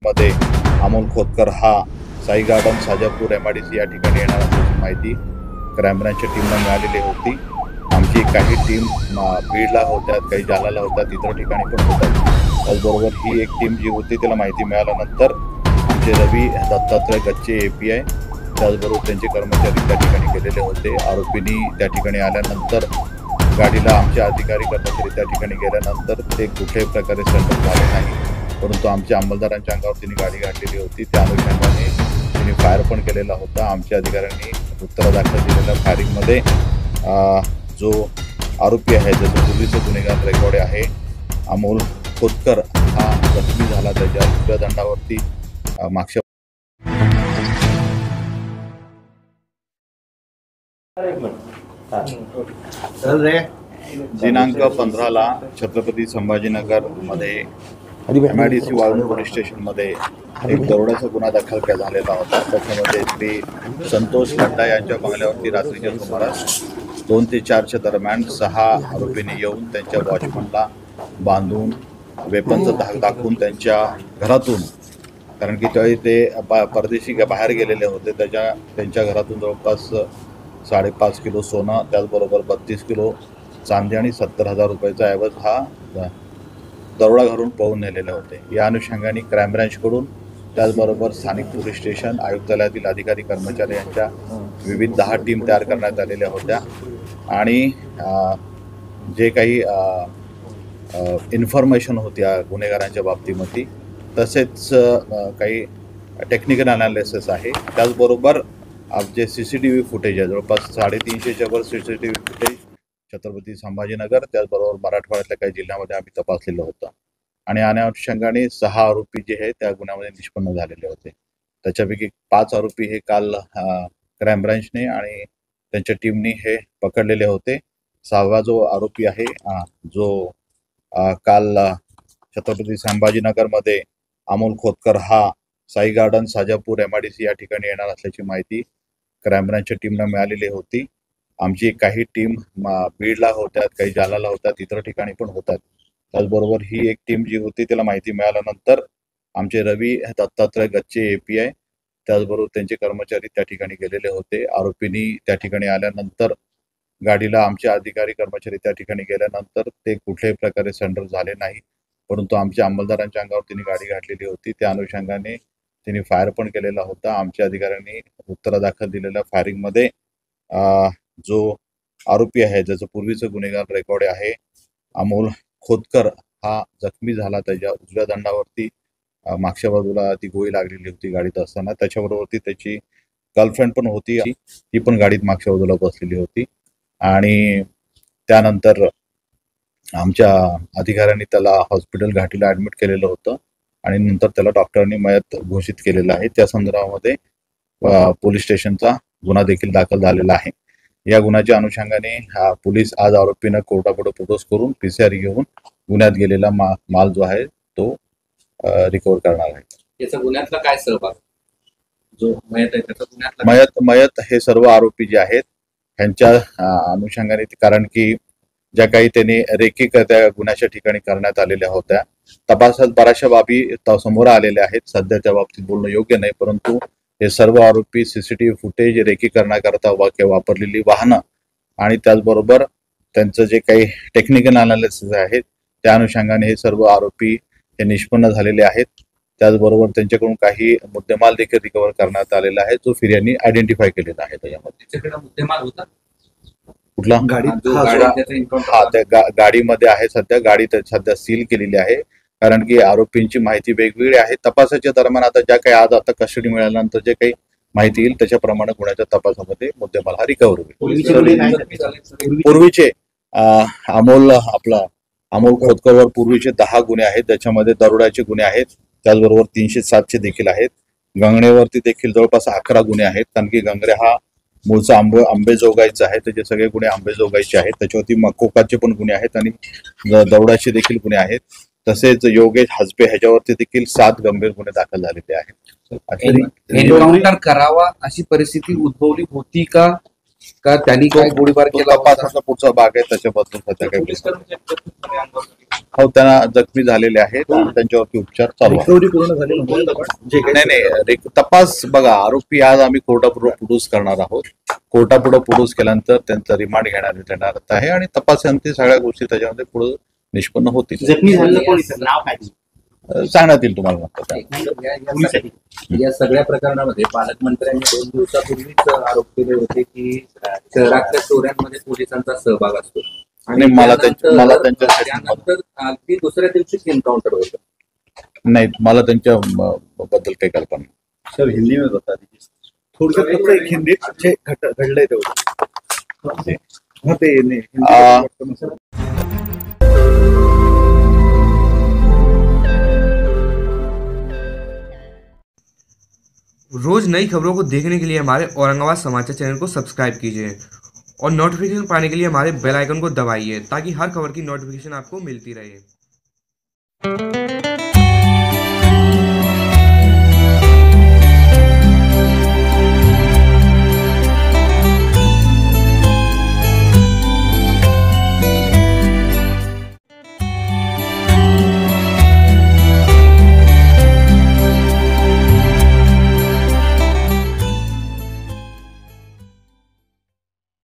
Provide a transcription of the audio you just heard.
संभाजीनगरमध्ये अमोल खोतकर हा Sai garden Sajapur MIDC या ठिकाणी येणार असल्याची माहिती क्राईम ब्रांचच्या टीमला मिळालेली होती। आमची काही टीम बीडला होत्या, काही जालन्याला होत्या, इतर ठिकाणी पण होत्या। त्याचबरोबर ही एक टीम जी होती त्याला माहिती मिळाल्यानंतर आमचे रवी दत्तात्रय गच्चे API त्याचबरोबर त्यांचे कर्मचारी त्या ठिकाणी गेलेले होते। आरोपींनी त्या ठिकाणी आल्यानंतर गाडीला आमचे अधिकारी कर्मचारी त्या ठिकाणी गेल्यानंतर ते कुठल्याही प्रकारे सरेंडर झाले नाही, परंतु आमच्या अंमलदारांच्या अंगावर त्यांनी गाडी घातलेली होती। त्या अनुषंगाने त्यांनी फायर पण केलेला होता। आमच्या अधिकाऱ्यांनी उत्तरादाखल दिलेल्या फायरिंगमध्ये जो आरोपी आहे, ज्याचं पूर्वीचं गुन्हेगार रेकॉर्ड आहे, अमोल खोतकर हा जखमी झाला। त्याच्या उजव्या दंडावरती मागच्या दिनांक 15 छत्रपती संभाजीनगर मध्ये MIDC वाळूंज पोलीस स्टेशनमध्ये एक दरोड्याचा गुन्हा दाखल झालेला होता। त्याच्यामध्ये श्री संतोष लड्डा यांच्या बंगल्यावरती रात्रीच्या सुमारास 2 ते 4च्या दरम्यान 6 आरोपींनी येऊन त्यांच्या वॉचमनला बांधून वेपनचा धाक दाखवून त्यांच्या घरातून, कारण की त्यावेळी ते परदेशी बाहेर गेलेले होते, त्यांच्या घरातून जवळपास 5.5 किलो सोनं, त्याचबरोबर 32 किलो चांदी आणि 70,000 रुपयाचा ऐवज हा दरोडा घालून पळून नेलेले होते। या अनुषंगाने क्राईम ब्रांचकडून त्याचबरोबर स्थानिक पोलीस स्टेशन आयुक्तालयातील अधिकारी कर्मचारी यांच्या विविध 10 टीम तयार करण्यात आलेल्या होत्या आणि जे काही इन्फॉर्मेशन होती या गुन्हेगारांच्या बाबतीमध्ये, तसेच काही टेक्निकल अनालिसिस आहे। त्याचबरोबर जे CCTV फुटेज आहे, जवळपास 350च्या वर CCTV फुटेज छत्रपती संभाजीनगर त्याचबरोबर मराठवाड्यातल्या काही जिल्ह्यामध्ये आम्ही तपासलेलं होतं आणि अनुषंगाने 6 आरोपी जे आहेत त्या गुन्ह्यामध्ये निष्पन्न झालेले होते। त्याच्यापैकी 5 आरोपी हे काल क्राईम ब्रांचने आणि त्यांच्या टीमने हे पकडलेले होते। 6वा जो आरोपी आहे, जो काल छत्रपती संभाजीनगरमध्ये अमोल खोतकर हा साई गार्डन साजापूर MIDC या ठिकाणी येणार असल्याची माहिती क्राईम ब्रांचच्या टीमला मिळालेली होती। आमची काही टीम बीडला होत्या, काही जालन्याला होत्या, इतर ठिकाणी पण होत्या। त्याचबरोबर ही एक टीम जी होती त्याला माहिती मिळाल्यानंतर आमचे रवी दत्तात्रय गच्चे API त्याचबरोबर त्यांचे कर्मचारी त्या ठिकाणी गेलेले होते। आरोपींनी त्या ठिकाणी आल्यानंतर गाडीला आमचे अधिकारी कर्मचारी त्या ठिकाणी गेल्यानंतर ते कुठल्याही प्रकारे सरेंडर झाले नाही, परंतु आमच्या अंमलदारांच्या अंगावर त्यांनी गाडी घातलेली होती। त्या अनुषंगाने त्यांनी फायर पण केलेला होता। आमच्या अधिकाऱ्यांनी उत्तरादाखल दिलेल्या फायरिंगमध्ये जो आरोपी आहे, ज्याचं पूर्वीचं गुन्हेगार रेकॉर्ड आहे, अमोल खोतकर हा जखमी झाला। त्याच्या उजव्या दंडावरती मागच्या बाजूला ती गोळी लागलेली होती गाडीत असताना। त्याच्याबरोबरती त्याची गर्लफ्रेंड पण होती, ती पण गाडीत मागच्या बाजूला बसलेली होती आणि त्यानंतर आमच्या अधिकाऱ्यांनी त्याला हॉस्पिटल घाटीला ॲडमिट केलेलं होतं आणि नंतर त्याला डॉक्टरांनी मयत घोषित केलेलं आहे। त्या संदर्भामध्ये पोलीस स्टेशनचा गुन्हा देखील दाखल झालेला आहे। या गुन्ह्याच्या अनुषंगाने पोलीस आज आरोपींना कोर्टापुढे प्रोड्यूस करून PCR घेऊन गुन्ह्यात गेलेला माल जो आहे तो रिकव्हर करणार आहे। याचा गुन्ह्यातला काय सहभाग, जो मयत आहे त्याचा गुन्ह्यातला मयत हे सर्व आरोपी जे आहेत ह्यांच्या अनुषंगाने, कारण की ज्या काही त्यांनी रेकी त्या गुन्ह्याच्या ठिकाणी करण्यात आलेल्या होत्या, तपासात बऱ्याचशा बाबी समोर आलेल्या आहेत। सध्या त्या बाबतीत बोलणं योग्य नाही, परंतु हे सर्व आरोपी CCTV फुटेज, रेकी करण्याकरता वापरलेली वाहनं आणि त्याचबरोबर त्यांचं जे काही टेक्निकल अनालिसिस आहेत त्या अनुषंगाने हे सर्व आरोपी हे निष्पन्न झालेले आहेत। त्याचबरोबर त्यांच्याकडून काही मुद्देमाल देखील रिकव्हर करण्यात आलेला आहे, जो फिर्यादी आयडेंटिफाय केलेला आहे। त्याच्यामध्ये मुद्देमाल होता कुठला? त्या गाडीमध्ये आहे। सध्या गाडी सध्या सील केलेली आहे, कारण की आरोपींची माहिती वेगवेगळी आहे। तपासाच्या दरम्यान आता कस्टडी मिळाल्यानंतर जे काही माहिती येईल त्याच्याप्रमाणे गुन्ह्याच्या तपासामध्ये मुद्देमाल हा रिकव्हर होईल। पूर्वीचे अमोल खोतकरवर पूर्वीचे 10 गुन्हे आहेत, त्याच्यामध्ये दरोड्याचे गुन्हे आहेत, त्याचबरोबर 307चे देखील आहेत। गंगणेवरती देखील जवळपास 11 गुन्हे आहेत, कारण की गंगणे हा मूळचा अंबेजोगाईचा आहे, त्याचे सगळे गुन्हे अंबेजोगाईचे आहेत। त्याच्यावरती मकोकाचे पण गुन्हे आहेत आणि दरोड्याचे देखील गुन्हे आहेत। तसेच योगेश हसबे ह्याच्यावरती देखील 7 गंभीर गुन्हे दाखल झालेले आहेत। एन्काउंटर करावा अशी परिस्थिती उद्भवली होती का, का त्यांनी काय गोळीबार तो केला होता? तपासाचा पुढचा भाग आहे, त्याच्याबद्दल सध्या काही पोलीस कर्मचारी प्रत्यक्षपणे अंगावर हो, त्यांना जखमी झालेले आहेत आणि त्यांच्यावरती उपचार चालू आहेत. रिकव्हरी पूर्ण झाली म्हणजे आपण जे काही नाही तपास बघा, आरोपी आज आम्ही कोर्टापुढे प्रोड्यूस करणार आहोत. कोर्टापुढे प्रोड्यूस केल्यानंतर त्यांचा रिमांड घेण्यात आहे आणि तपासांती सगळ्या गोष्टी त्याच्यामध्ये पुढे निष्पन्न होतील. जखमी झालेलं कोण आहे? नाव काय? सांगण्यात येईल तुम्हाला नंतर. या सगळ्या प्रकरणामध्ये पालकमंत्र्यांनी 2 दिवसापूर्वीच आरोप केले होते की शहरातल्या चोऱ्यांमध्ये पोलिसांचा सहभाग असतो आणि मला त्यांच्या त्यानंतर अगदी दुसऱ्या दिवशीच एन्काउंटर होतं. नाही, मला त्यांच्या बद्दल काही कल्पना नाही. सर हिंदी में बता दीजिए थोडक्यात फक्त एक हिंदीत जे घडलंय तेवढं. हा ते नाही हिंदी. रोज नई खबरों को देखने के लिए हमारे औरंगाबाद समाचार चैनल को सब्सक्राइब कीजिए और नोटिफिकेशन पाने के लिए हमारे बेल आइकन को दबाइए ताकि हर खबर की नोटिफिकेशन आपको मिलती रहे।